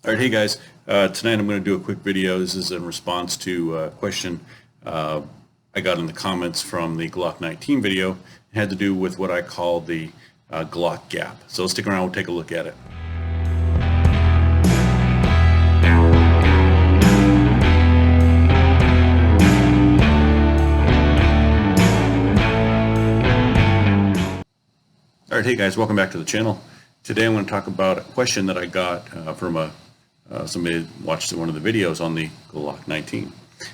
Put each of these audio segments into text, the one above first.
All right, hey guys. Tonight I'm going to do a quick video. This is in response to a question I got in the comments from the Glock 19 video. It had to do with what I call the Glock gap. So stick around, we'll take a look at it. All right, hey guys, welcome back to the channel. Today I'm going to talk about a question that I got from somebody watched one of the videos on the Glock 19.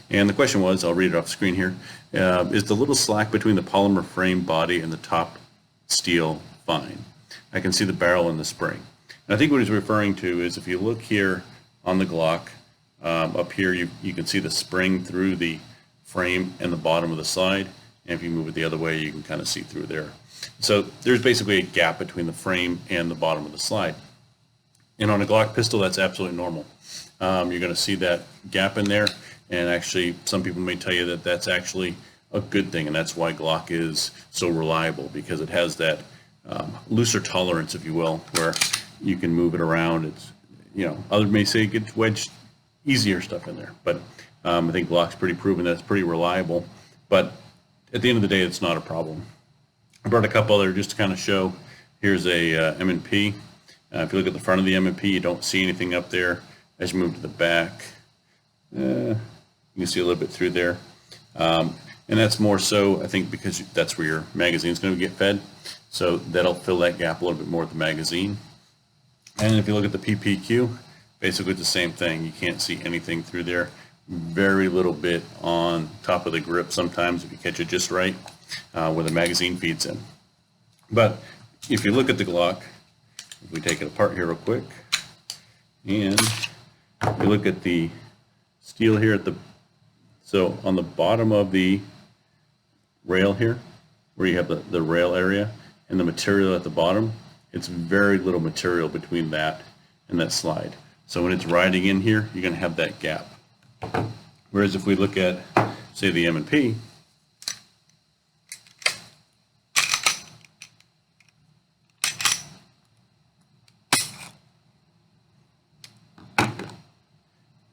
And the question was, I'll read it off the screen here, is the little slack between the polymer frame body and the top steel fine? I can see the barrel and the spring. And I think what he's referring to is if you look here on the Glock, up here you can see the spring through the frame and the bottom of the slide. And if you move it the other way, you can kind of see through there. So there's basically a gap between the frame and the bottom of the slide. And on a Glock pistol, that's absolutely normal. You're going to see that gap in there, and actually some people may tell you that that's actually a good thing, and that's why Glock is so reliable, because it has that looser tolerance, if you will, where you can move it around. It's, others may say it gets wedged easier stuff in there, but I think Glock's pretty proven that it's pretty reliable. But at the end of the day, it's not a problem. I brought a couple other just to kind of show. Here's a M&P. If you look at the front of the M&P, you don't see anything up there. As you move to the back, you can see a little bit through there. And that's more so, I think, because that's where your magazine is going to get fed. So that'll fill that gap a little bit more with the magazine. And if you look at the PPQ, basically it's the same thing. You can't see anything through there. Very little bit on top of the grip sometimes if you catch it just right, where the magazine feeds in. But if you look at the Glock, if we take it apart here real quick, and you look at the steel here so on the bottom of the rail here, where you have the rail area and the material at the bottom, it's very little material between that and that slide. So when it's riding in here, you're going to have that gap. Whereas if we look at, say, the M&P,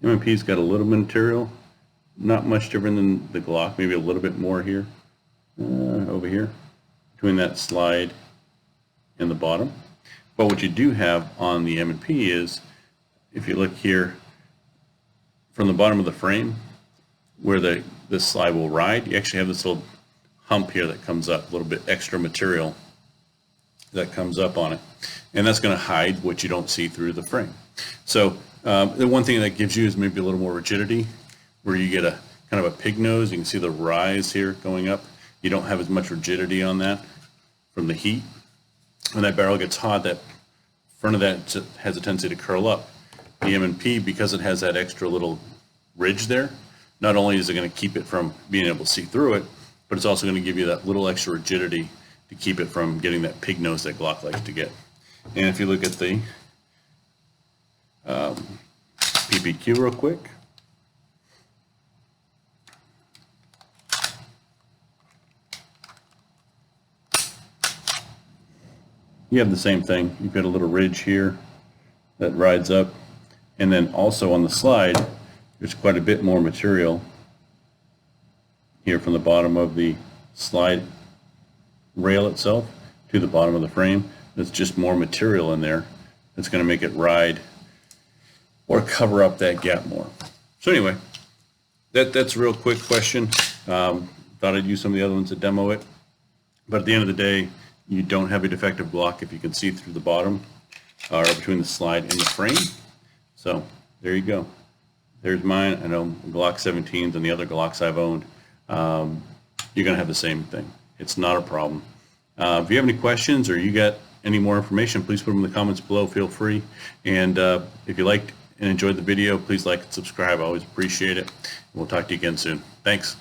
M&P's got a little material, not much different than the Glock, maybe a little bit more here, over here, between that slide and the bottom. But what you do have on the M&P is, if you look here, from the bottom of the frame, where this slide will ride, you actually have this little hump here that comes up, a little bit extra material that comes up on it. And that's going to hide what you don't see through the frame. So the one thing that gives you is maybe a little more rigidity, where you get a kind of a pig nose. You can see the rise here going up. You don't have as much rigidity on that from the heat. When that barrel gets hot, that front of that has a tendency to curl up. The M&P, because it has that extra little ridge there, not only is it going to keep it from being able to see through it, but it's also going to give you that little extra rigidity to keep it from getting that pig nose that Glock likes to get. And if you look at the PPQ real quick, you have the same thing. You've got a little ridge here that rides up, and then also on the slide there's quite a bit more material here from the bottom of the slide rail itself to the bottom of the frame. There's just more material in there that's going to make it ride or cover up that gap more. So anyway, that's a real quick question. Thought I'd use some of the other ones to demo it, but at the end of the day, you don't have a defective Glock if you can see through the bottom or between the slide and the frame. So there you go. There's mine. I know Glock 17s and the other Glocks I've owned, you're going to have the same thing. It's not a problem. If you have any questions or you got any more information, please put them in the comments below. Feel free. And if you liked and enjoyed the video, please like and subscribe. I always appreciate it. We'll talk to you again soon. Thanks.